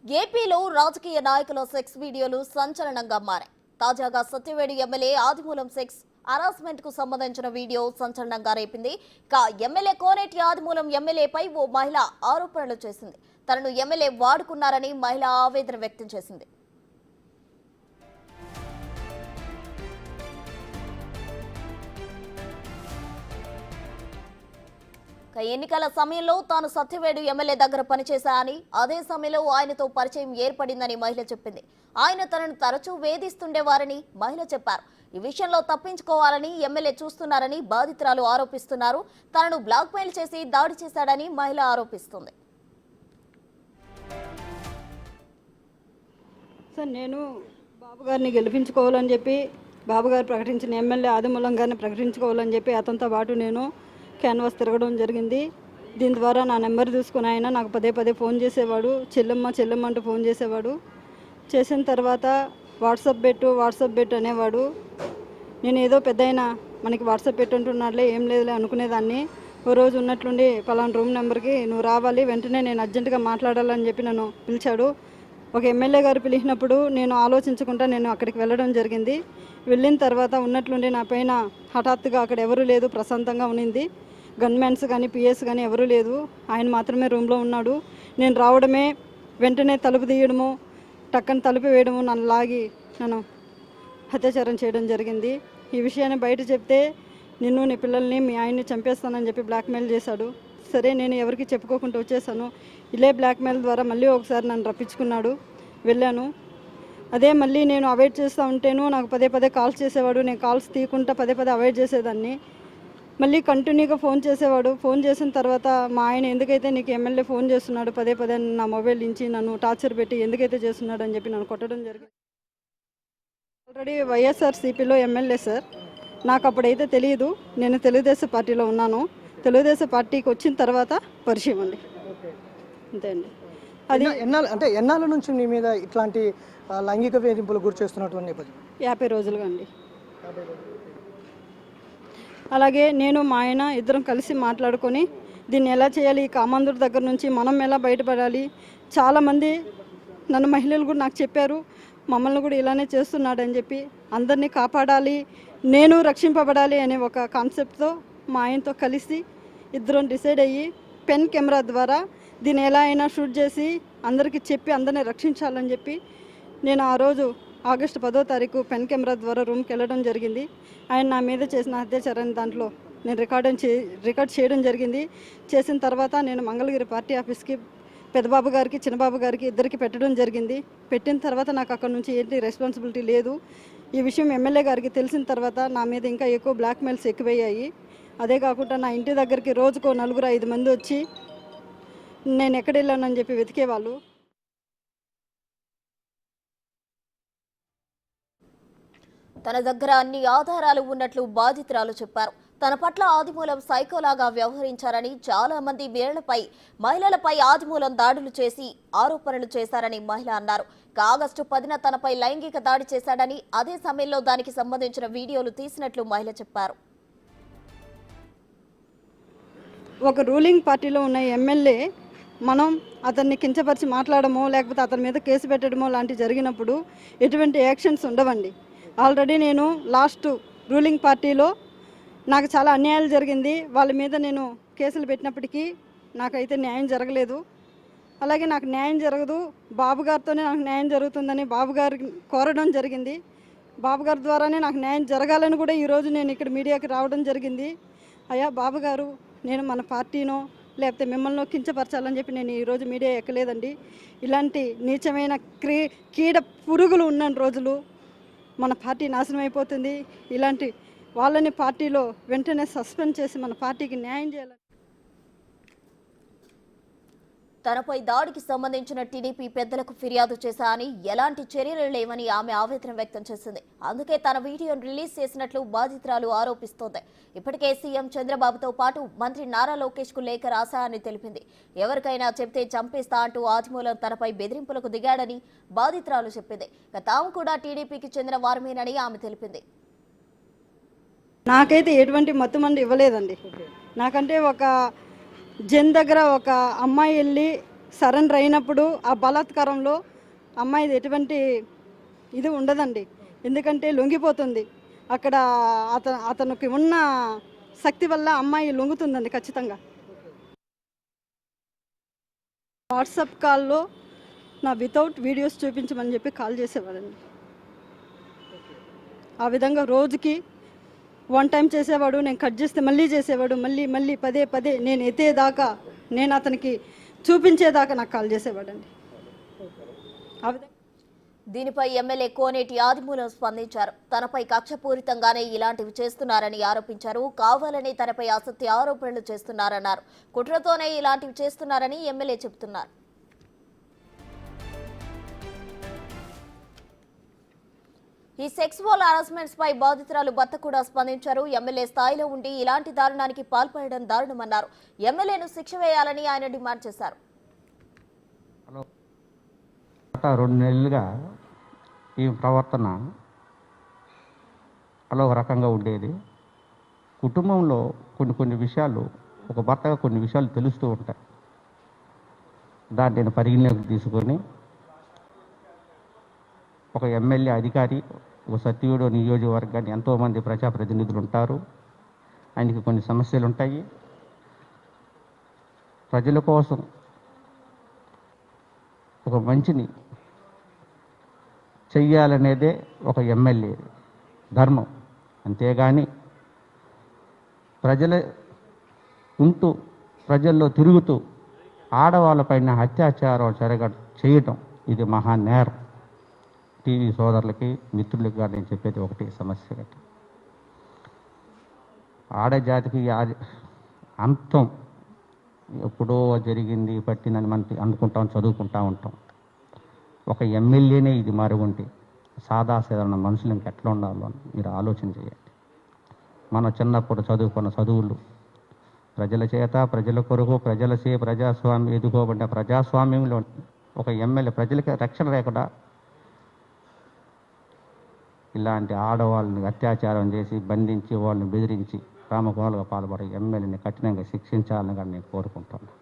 ఏపీలో రాజకీయ నాయకుల సెక్స్ వీడియోలు సంచలనంగా మారాయి. తాజాగా సత్యవేడు ఎమ్మెల్యే ఆదిమూలం సెక్స్ హరాస్మెంట్ కు సంబంధించిన వీడియో సంచలనంగా రేపింది. ఎమ్మెల్యే కోనేటి ఆదిమూలం ఎమ్మెల్యేపై ఓ మహిళ ఆరోపణలు చేసింది. తనను ఎమ్మెల్యే వాడుకున్నారని మహిళ ఆవేదన వ్యక్తం చేసింది. ఎన్నికల సమయంలో తాను సత్యవేడు ఎమ్మెల్యే దగ్గర పనిచేశానని, అదే సమయంలో ఆయనతో పరిచయం ఏర్పడిందని మహిళ చెప్పింది. ఆయన తనను తరచూ వేధిస్తుండేవారని మహిళ చెప్పారు. ఈ విషయంలో తప్పించుకోవాలని ఎమ్మెల్యే చూస్తున్నారని బాధితురాలు ఆరోపిస్తున్నారు. తనను బ్లాక్మెయిల్ చేసి దాడి చేశాడని మహిళ ఆరోపిస్తుంది. సార్, నేను బాబు గారిని గెలిపించుకోవాలని చెప్పి బాబుగారు ప్రకటించిన ఎమ్మెల్యే ఆదిమూలం గారిని ప్రకటించుకోవాలని చెప్పి అతనితో పాటు నేను క్యాన్వాస్ తిరగడం జరిగింది. దీని ద్వారా నా నెంబర్ తీసుకుని ఆయన నాకు పదే పదే ఫోన్ చేసేవాడు. చెల్లెమ్మ అంటూ ఫోన్ చేసేవాడు. చేసిన తర్వాత వాట్సాప్ పెట్టు అనేవాడు. నేను ఏదో పెద్దయినా మనకి వాట్సాప్ పెట్టుంటున్నాడులే, ఏం లేదులే అనుకునేదాన్ని. ఓ రోజు ఉన్నట్లుండి పలానా రూమ్ నెంబర్కి నువ్వు రావాలి, వెంటనే నేను అర్జెంటుగా మాట్లాడాలని చెప్పి నన్ను పిలిచాడు. ఒక ఎమ్మెల్యే గారు పిలిచినప్పుడు నేను ఆలోచించకుండా నేను అక్కడికి వెళ్ళడం జరిగింది. వెళ్ళిన తర్వాత ఉన్నట్లుండి నా పైన హఠాత్తుగా అక్కడ ఎవరూ లేదు, ప్రశాంతంగా ఉన్నింది. గన్మెన్స్ కానీ పిఎస్ కానీ ఎవరూ లేదు, ఆయన మాత్రమే రూమ్లో ఉన్నాడు. నేను రావడమే వెంటనే తలుపు తీయడము, టక్కన తలుపు వేయడము, నన్ను లాగి నన్ను అత్యాచారం చేయడం జరిగింది. ఈ విషయాన్ని బయట చెప్తే నిన్ను, నీ పిల్లల్ని, మీ ఆయన్ని చంపేస్తానని చెప్పి బ్లాక్మెయిల్ చేశాడు. సరే, నేను ఎవరికి చెప్పుకోకుండా వచ్చేసాను. ఇలే బ్లాక్మెయిల్ ద్వారా మళ్ళీ ఒకసారి నన్ను రప్పించుకున్నాడు. వెళ్ళాను. అదే మళ్ళీ నేను అవాయిడ్ చేస్తూ ఉంటేను నాకు పదే పదే కాల్స్ చేసేవాడు. నేను కాల్స్ తీయకుండా పదే పదే అవాయిడ్ చేసేదాన్ని. మళ్ళీ కంటిన్యూగా ఫోన్ చేసేవాడు. ఫోన్ చేసిన తర్వాత మా ఆయన ఎందుకైతే నీకు ఎమ్మెల్యే ఫోన్ చేస్తున్నాడు పదే పదే నా మొబైల్ నుంచి నన్ను టార్చర్ పెట్టి ఎందుకైతే చేస్తున్నాడు అని చెప్పి నన్ను కొట్టడం జరిగింది. ఆల్రెడీ వైఎస్ఆర్సీపీలో ఎమ్మెల్యే సార్. నాకు అప్పుడైతే తెలియదు. నేను తెలుగుదేశం పార్టీలో ఉన్నాను. తెలుగుదేశం పార్టీకి వచ్చిన తర్వాత పరిచయం అండి. అంతే అండి. అది ఎన్నాళ్ళ నుంచి మీ మీద ఇట్లాంటి లైంగిక వేధింపులు గురి చేస్తున్నటువంటి 50 రోజులుగా అండి. అలాగే నేను మా ఆయన ఇద్దరం కలిసి మాట్లాడుకొని దీన్ని ఎలా చేయాలి, ఈ కామాంధుడి దగ్గర నుంచి మనం ఎలా బయటపడాలి. చాలామంది నన్ను మహిళలు కూడా నాకు చెప్పారు, మమ్మల్ని కూడా ఇలానే చేస్తున్నాడని చెప్పి. అందరినీ కాపాడాలి, నేను రక్షింపబడాలి అనే ఒక కాన్సెప్ట్తో మా ఆయనతో కలిసి ఇద్దరం డిసైడ్ అయ్యి పెన్ కెమెరా ద్వారా దీన్ని ఎలా అయినా షూట్ చేసి అందరికీ చెప్పి అందరినీ రక్షించాలని చెప్పి నేను ఆ రోజు ఆగస్టు 10వ తారీఖు పెన్ కెమెరా ద్వారా రూమ్కి వెళ్ళడం జరిగింది. ఆయన నా మీద చేసిన అత్యాచారాన్ని దాంట్లో నేను రికార్డ్ చేయడం జరిగింది. చేసిన తర్వాత నేను మంగళగిరి పార్టీ ఆఫీస్కి పెద్దబాబు గారికి, చిన్నబాబు గారికి ఇద్దరికి పెట్టడం జరిగింది. పెట్టిన తర్వాత నాకు అక్కడ నుంచి ఏంటి రెస్పాన్సిబిలిటీ లేదు. ఈ విషయం ఎమ్మెల్యే గారికి తెలిసిన తర్వాత నా మీద ఇంకా ఎక్కువ బ్లాక్మెయిల్స్ ఎక్కువయ్యాయి. అదే కాకుండా నా ఇంటి దగ్గరికి రోజుకో 4-5 మంది వచ్చి నేను ఎక్కడ వెళ్ళానని చెప్పి వెతికేవాళ్ళు. తన దగ్గర అన్ని ఆధారాలు ఉన్నట్లు బాధితురాలు చెప్పారు. తన పట్ల ఆదిమూలం సైకోలాగా వ్యవహరించారని, చాలా మంది మహిళలపై ఆదిమూలం దాడులు చేసి ఆరోపణలు చేశారని మహిళ అన్నారు. ఆగస్టు 10న తనపై లైంగిక దాడి చేశాడని, అదే సమయంలో దానికి సంబంధించిన వీడియోలు తీసినట్లు మహిళ చెప్పారు. ఒక రూలింగ్ పార్టీలో ఉన్న ఎమ్మెల్యే మనం అతన్ని కించపరిచి మాట్లాడమో లేకపోతే అతని మీద కేసు పెట్టడమో లాంటివి జరిగినప్పుడు ఎటువంటి యాక్షన్స్ ఉండవండి. ఆల్రెడీ నేను లాస్ట్ రూలింగ్ పార్టీలో నాకు చాలా అన్యాయాలు జరిగింది. వాళ్ళ మీద నేను కేసులు పెట్టినప్పటికీ నాకైతే న్యాయం జరగలేదు. అలాగే నాకు న్యాయం జరగదు, బాబుగారితోనే నాకు న్యాయం జరుగుతుందని బాబుగారికి కోరడం జరిగింది. బాబుగారి ద్వారానే నాకు న్యాయం జరగాలని కూడా ఈరోజు నేను ఇక్కడ మీడియాకి రావడం జరిగింది. అయ్యా బాబుగారు, నేను మన పార్టీనో లేకపోతే మిమ్మల్ని కించపరచాలని చెప్పి నేను ఈరోజు మీడియా ఎక్కలేదండి. ఇలాంటి నీచమైన కీడ పురుగులు ఉన్న రోజులు మన పార్టీ నాశనం అయిపోతుంది. ఇలాంటి వాళ్ళని పార్టీలో వెంటనే సస్పెండ్ చేసి మన పార్టీకి న్యాయం చేయాలని. తనపై దాడికి సంబంధించిన టీడీపీ పెద్దలకు ఫిర్యాదు చేశారని, ఎలాంటి చర్యలు లేవని ఆమె ఆవేదన వ్యక్తం చేసింది. అందుకే తన వీడియోను రిలీజ్ చేసినట్లు బాధితురాలు ఆరోపిస్తోంది. ఇప్పటికే సీఎం చంద్రబాబుతో పాటు మంత్రి నారా లోకేష్ కు లేఖ రాశారని తెలిపింది. ఎవరికైనా చెప్తే చంపేస్తా అంటూ ఆదిమూలం తనపై బెదిరింపులకు దిగాడని బాధితురాలు చెప్పింది. తాము కూడా టీడీపీకి చెందిన వారమేనని ఆమె తెలిపింది. నాకైతే ఎటువంటి మత్తుమంది ఇవ్వలేదండి. నాకంటే ఒక జన్ దగ్గర ఒక అమ్మాయి వెళ్ళి సరెండర్ అయినప్పుడు ఆ బలాత్కారంలో అమ్మాయిది ఎటువంటి ఇది ఉండదండి. ఎందుకంటే లొంగిపోతుంది. అక్కడ అతనికి ఉన్న శక్తి వల్ల అమ్మాయి లొంగుతుందండి ఖచ్చితంగా. వాట్సాప్ కాల్లో నా వితౌట్ వీడియోస్ చూపించమని చెప్పి కాల్ చేసేవాడండి. ఆ విధంగా రోజుకి 1 టైం చేసేవాడు, నేను కట్ చేస్తే మళ్ళీ చేసేవాడు, మళ్ళీ మళ్ళీ పదే పదే నేను ఎత్తేదాకా, నేను అతనికి చూపించేదాకా నాకు కాల్ చేసేవాడండి. ఆ విధంగా దీనిపై ఎమ్మెల్యే కోనేటి ఆదిమూలం స్పందించారు. తనపై కక్షపూరితంగానే ఇలాంటివి చేస్తున్నారని ఆరోపించారు. కావాలని తనపై అసత్య ఆరోపణలు చేస్తున్నారన్నారు. కుట్రతోనే ఇలాంటివి చేస్తున్నారని ఎమ్మెల్యే చెబుతున్నారు. ఈ సెక్సువల్ హరాస్మెంట్స్ పై బాధితురాలు భర్త కూడా స్పందించారు. ఎమ్మెల్యే స్థాయిలో ఉండి ఇలాంటి దారుణానికి పాల్పడడం దారుణమన్నారు. ఎమ్మెల్యేను శిక్ష వేయాలని ఆయన డిమాండ్ చేశారు. 2 నెలలుగా ఈ ప్రవర్తన అలా ఒక రకంగా ఉండేది. కుటుంబంలో కొన్ని విషయాలు, ఒక భర్తగా కొన్ని విషయాలు తెలుస్తూ ఉంటాయి. దాన్ని నేను పరిగణలోకి తీసుకొని ఒక ఎమ్మెల్యే అధికారి, ఒక సత్యుడు నియోజకవర్గాన్ని ఎంతోమంది ప్రజాప్రతినిధులు ఉంటారు. ఆయనకి కొన్ని సమస్యలు ఉంటాయి. ప్రజల కోసం ఒక మంచిని చెయ్యాలనేదే ఒక ఎమ్మెల్యే ధర్మం. అంతేగాని ప్రజల ఉంటూ ప్రజల్లో తిరుగుతూ ఆడవాళ్ళపైన అత్యాచారం చేయటం ఇది మహా నేరం. టీవీ సోదరులకి, మిత్రులకి కూడా నేను చెప్పేది ఒకటి సమస్య. ఆడజాతికి అంతం ఎప్పుడో జరిగింది, పట్టిందని మనం అనుకుంటాం, చదువుకుంటూ ఉంటాం. ఒక ఎమ్మెల్యేనే ఇది మరుగుంటే సాధారణ మనుషులు ఇంకెట్లా ఉండాలో అని మీరు ఆలోచన చేయండి. మనం చిన్నప్పుడు చదువుకున్న చదువులు ప్రజల చేత, ప్రజల కొరకు, ప్రజాస్వామ్యం ఎదుకోబడిన ప్రజాస్వామ్యంలో ఒక ఎమ్మెల్యే ప్రజలకి రక్షణ లేకుండా ఇలాంటి ఆడవాళ్ళని అత్యాచారం చేసి బంధించి వాళ్ళని బెదిరించి రామకోలుగా పాల్పడే ఎమ్మెల్యేని కఠినంగా శిక్షించాలని కూడా నేను కోరుకుంటున్నాను.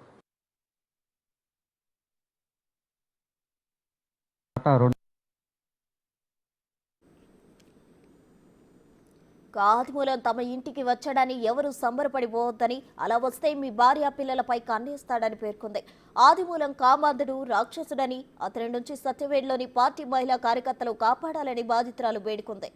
ఆదిమూలం తమ ఇంటికి వచ్చాడని ఎవరూ సంబరపడిపోవద్దని, అలా వస్తే మీ భార్య పిల్లలపై కన్నేస్తాడని పేర్కొంది. ఆదిమూలం కామాంధుడు, రాక్షసుడని, అతని నుంచి సత్యవేడ్లోని పార్టీ మహిళా కార్యకర్తలు కాపాడాలని బాధితురాలు వేడుకుంది.